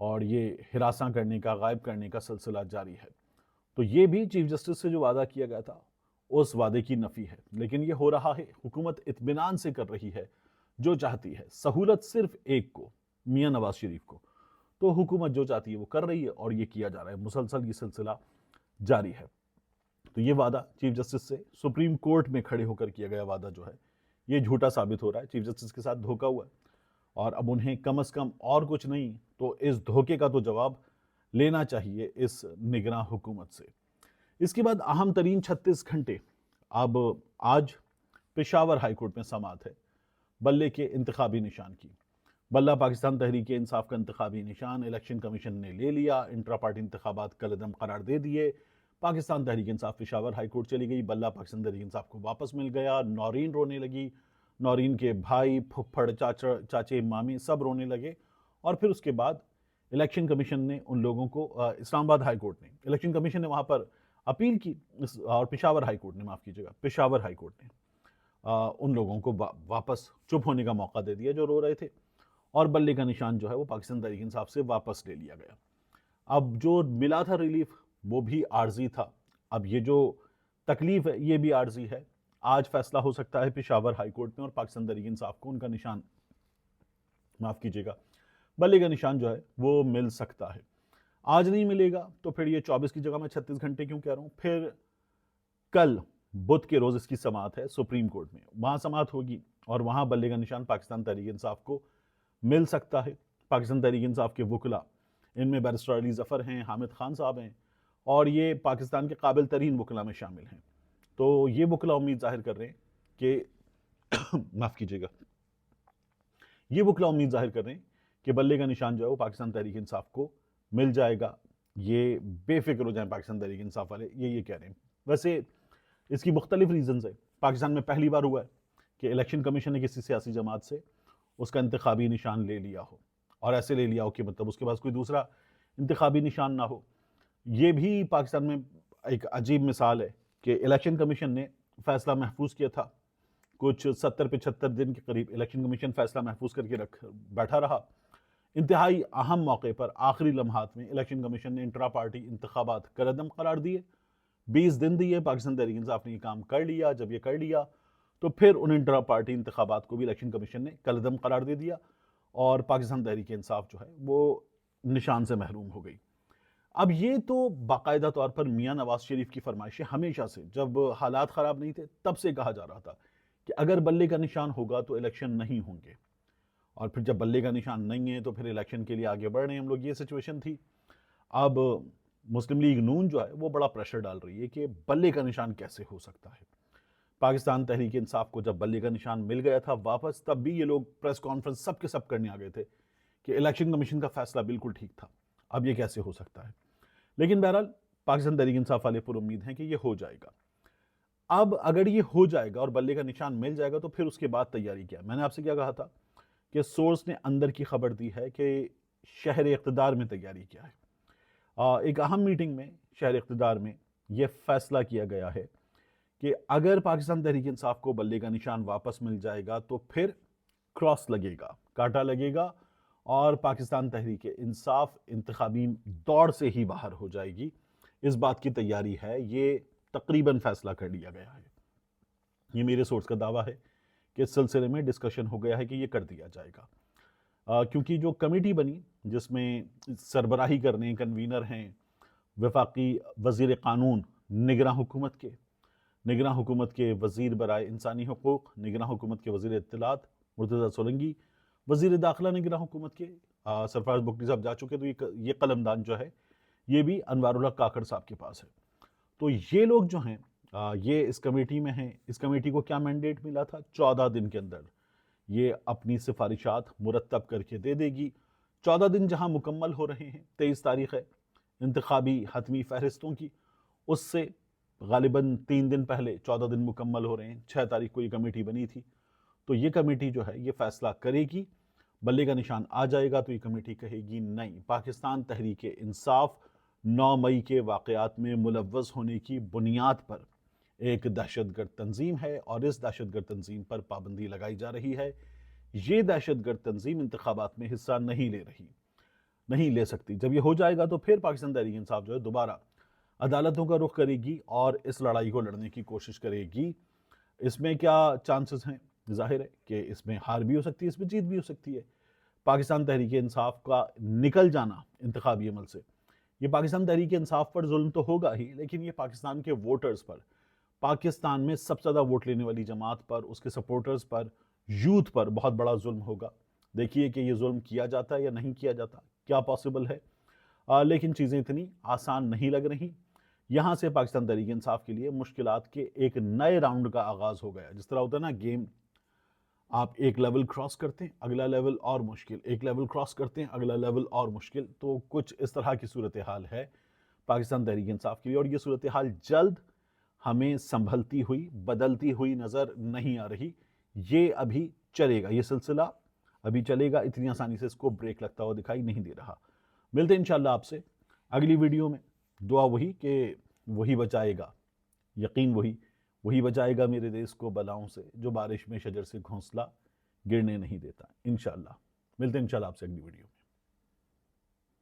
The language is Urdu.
اور یہ ہراساں کرنے کا، غائب کرنے کا سلسلہ جاری ہے۔ تو یہ بھی چیف جسٹس سے جو وعدہ کیا گیا تھا اس وعدے کی نفی ہے، لیکن یہ ہو رہا ہے، حکومت اطمینان سے کر رہی ہے جو چاہتی ہے، سہولت صرف ایک کو، میاں نواز شریف کو۔ تو حکومت جو چاہتی ہے وہ کر رہی ہے اور یہ کیا جا رہا ہے، مسلسل یہ سلسلہ جاری ہے۔ تو یہ وعدہ چیف جسٹس سے سپریم کورٹ میں کھڑے ہو کر کیا گیا وعدہ جو ہے یہ جھوٹا ثابت ہو رہا ہے، چیف جسٹس کے ساتھ دھوکہ ہوا ہے، اور اب انہیں کم از کم اور کچھ نہیں تو اس دھوکے کا تو جواب لینا چاہیے اس نگراں حکومت سے۔ اس کے بعد اہم ترین 36 گھنٹے اب آج پشاور ہائی کورٹ میں سماعت ہے بلے کے انتخابی نشان کی۔ بلہ پاکستان تحریک انصاف کا انتخابی نشان الیکشن کمیشن نے لے لیا، انٹرا پارٹی انتخابات کالعدم قرار دے دیے۔ پاکستان تحریک انصاف پشاور ہائی کورٹ چلی گئی، بلہ پاکستان تحریک انصاف کو واپس مل گیا۔ نورین رونے لگی، نورین کے بھائی، پھپھڑ، چاچے، مامی سب رونے لگے، اور پھر اس کے بعد الیکشن کمیشن نے ان لوگوں کو، اسلام آباد ہائی کورٹ نے، الیکشن کمیشن نے وہاں پر اپیل کی، اور پشاور ہائی کورٹ نے، معاف کیجیے گا، پشاور ہائی کورٹ نے ان لوگوں کو واپس چپ ہونے کا موقع دے دیا جو رو رہے تھے، اور بلے کا نشان جو ہے وہ پاکستان تحریک انصاف سے واپس لے لیا گیا۔ اب جو ملا تھا ریلیف وہ بھی عارضی تھا، اب یہ جو تکلیف ہے یہ بھی عارضی ہے۔ آج فیصلہ ہو سکتا ہے پشاور ہائی کورٹ میں اور پاکستان تحریک انصاف کو ان کا نشان، معاف کیجیے گا، بلے کا نشان جو ہے وہ مل سکتا ہے۔ آج نہیں ملے گا تو پھر یہ 24 کی جگہ میں 36 گھنٹے کیوں کہہ رہا ہوں، پھر کل بدھ کے روز اس کی سماعت ہے سپریم کورٹ میں، وہاں سماعت ہوگی اور وہاں بلے کا نشان پاکستان تحریک انصاف کو مل سکتا ہے۔ پاکستان تحریک انصاف کے وکلاء، ان میں بیرسٹر علی ظفر ہیں، حامد خان صاحب ہیں، اور یہ پاکستان کے قابل ترین وکلاء میں شامل ہیں۔ تو یہ وکلاء امید ظاہر کر رہے ہیں کہ معاف کیجیے گا، یہ وکلاء امید ظاہر کر رہے ہیں کہ بلے کا نشان جو ہے وہ پاکستان تحریک انصاف کو مل جائے گا۔ یہ بے فکر ہو جائیں پاکستان تحریک انصاف والے، یہ کہہ رہے ہیں۔ ویسے اس کی مختلف ریزنز ہیں۔ پاکستان میں پہلی بار ہوا ہے کہ الیکشن کمیشن نے کسی سیاسی جماعت سے اس کا انتخابی نشان لے لیا ہو، اور ایسے لے لیا ہو کہ مطلب اس کے پاس کوئی دوسرا انتخابی نشان نہ ہو۔ یہ بھی پاکستان میں ایک عجیب مثال ہے کہ الیکشن کمیشن نے فیصلہ محفوظ کیا تھا، کچھ 70-75 دن کے قریب الیکشن کمیشن فیصلہ محفوظ کر کے بیٹھا رہا۔ انتہائی اہم موقع پر آخری لمحات میں الیکشن کمیشن نے انٹرا پارٹی انتخابات کالعدم قرار دیے، 20 دن دیے، پاکستان تحریک انصاف نے یہ کام کر لیا۔ جب یہ کر لیا تو پھر ان انٹرا پارٹی انتخابات کو بھی الیکشن کمیشن نے کالعدم قرار دے دیا، اور پاکستان تحریک انصاف جو ہے وہ نشان سے محروم ہو گئی۔ اب یہ تو باقاعدہ طور پر میاں نواز شریف کی فرمائش ہے، ہمیشہ سے جب حالات خراب نہیں تھے تب سے کہا جا رہا تھا کہ اگر بلے کا نشان ہوگا تو الیکشن نہیں ہوں گے، اور پھر جب بلے کا نشان نہیں ہے تو پھر الیکشن کے لیے آگے بڑھ رہے ہیں ہم لوگ، یہ سچویشن تھی۔ اب مسلم لیگ نون جو ہے وہ بڑا پریشر ڈال رہی ہے کہ بلے کا نشان کیسے ہو سکتا ہے۔ پاکستان تحریک انصاف کو جب بلے کا نشان مل گیا تھا واپس، تب بھی یہ لوگ پریس کانفرنس سب کے سب کرنے آ گئے تھے کہ الیکشن کمیشن کا فیصلہ بالکل ٹھیک تھا، اب یہ کیسے ہو سکتا ہے۔ لیکن بہرحال پاکستان تحریک انصاف والے پر امید ہیں کہ یہ ہو جائے گا۔ اب اگر یہ ہو جائے گا اور بلے کا نشان مل جائے گا تو پھر اس کے بعد تیاری کیا ہے؟ میں نے آپ سے کیا کہا تھا کہ سورس نے اندر کی خبر دی ہے کہ شہر اقتدار میں تیاری کیا ہے۔ ایک اہم میٹنگ میں شہر اقتدار میں یہ فیصلہ کیا گیا ہے کہ اگر پاکستان تحریک انصاف کو بلے کا نشان واپس مل جائے گا تو پھر کراس لگے گا، کانٹا لگے گا، اور پاکستان تحریک انصاف انتخابی دوڑ سے ہی باہر ہو جائے گی۔ اس بات کی تیاری ہے، یہ تقریباً فیصلہ کر لیا گیا ہے۔ یہ میرے سورس کا دعویٰ ہے کہ اس سلسلے میں ڈسکشن ہو گیا ہے کہ یہ کر دیا جائے گا، کیونکہ جو کمیٹی بنی جس میں سربراہی کرنے کنوینر ہیں وفاقی وزیر قانون نگراں حکومت کے وزیر برائے انسانی حقوق، نگراں حکومت کے وزیر اطلاعات مرتضیٰ سولنگی، وزیر داخلہ نگراں حکومت کے سرفراز بگٹی صاحب جا چکے، تو یہ قلمدان جو ہے یہ بھی انوار اللہ کاکڑ صاحب کے پاس ہے۔ تو یہ لوگ جو ہیں یہ اس کمیٹی میں ہیں۔ اس کمیٹی کو کیا مینڈیٹ ملا تھا؟ 14 دن کے اندر یہ اپنی سفارشات مرتب کر کے دے دے گی۔ 14 دن جہاں مکمل ہو رہے ہیں، 23 تاریخ ہے انتخابی حتمی فہرستوں کی، اس سے غالباً 3 دن پہلے 14 دن مکمل ہو رہے ہیں، 6 تاریخ کو یہ کمیٹی بنی تھی۔ تو یہ کمیٹی جو ہے یہ فیصلہ کرے گی، بلے کا نشان آ جائے گا تو یہ کمیٹی کہے گی نہیں، پاکستان تحریک انصاف 9 مئی کے واقعات میں ملوث ہونے کی بنیاد پر ایک دہشت گرد تنظیم ہے، اور اس دہشت گرد تنظیم پر پابندی لگائی جا رہی ہے۔ یہ دہشت گرد تنظیم انتخابات میں حصہ نہیں لے رہی۔ نہیں لے سکتی. جب یہ ہو جائے گا تو پھر پاکستان تحریک انصاف جو ہے دوبارہ عدالتوں کا رخ کرے گی اور اس لڑائی کو لڑنے کی کوشش کرے گی. اس میں کیا چانسز ہیں؟ ظاہر ہے کہ اس میں ہار بھی ہو سکتی ہے، اس میں جیت بھی ہو سکتی ہے. پاکستان تحریک انصاف کا نکل جانا انتخابی عمل سے، یہ پاکستان تحریک انصاف پر ظلم تو ہوگا ہی، لیکن یہ پاکستان کے ووٹرز پر، پاکستان میں سب سے زیادہ ووٹ لینے والی جماعت پر، اس کے سپورٹرز پر، یوتھ پر بہت بڑا ظلم ہوگا. دیکھیے کہ یہ ظلم کیا جاتا ہے یا نہیں کیا جاتا، کیا پاسبل ہے. لیکن چیزیں اتنی آسان نہیں لگ رہی. یہاں سے پاکستان تحریک انصاف کے لیے مشکلات کے ایک نئے راؤنڈ کا آغاز ہو گیا. جس طرح ہوتا ہے نا گیم، آپ ایک لیول کراس کرتے ہیں اگلا لیول اور مشکل، ایک لیول کراس کرتے ہیں اگلا لیول اور مشکل. تو کچھ اس طرح کی صورتحال ہے پاکستان تحریک انصاف کے لیے، اور یہ صورتحال جلد ہمیں سنبھلتی ہوئی، بدلتی ہوئی نظر نہیں آ رہی. یہ ابھی چلے گا، یہ سلسلہ ابھی چلے گا، اتنی آسانی سے اس کو بریک لگتا ہوا دکھائی نہیں دے رہا. ملتے ہیں انشاءاللہ آپ سے اگلی ویڈیو میں. دعا وہی کہ وہی بچائے گا، یقین وہی بچائے گا میرے دیس کو بلاؤں سے، جو بارش میں شجر سے گھونسلہ گرنے نہیں دیتا. انشاءاللہ ملتے ہیں انشاءاللہ آپ سے اگلی ویڈیو میں.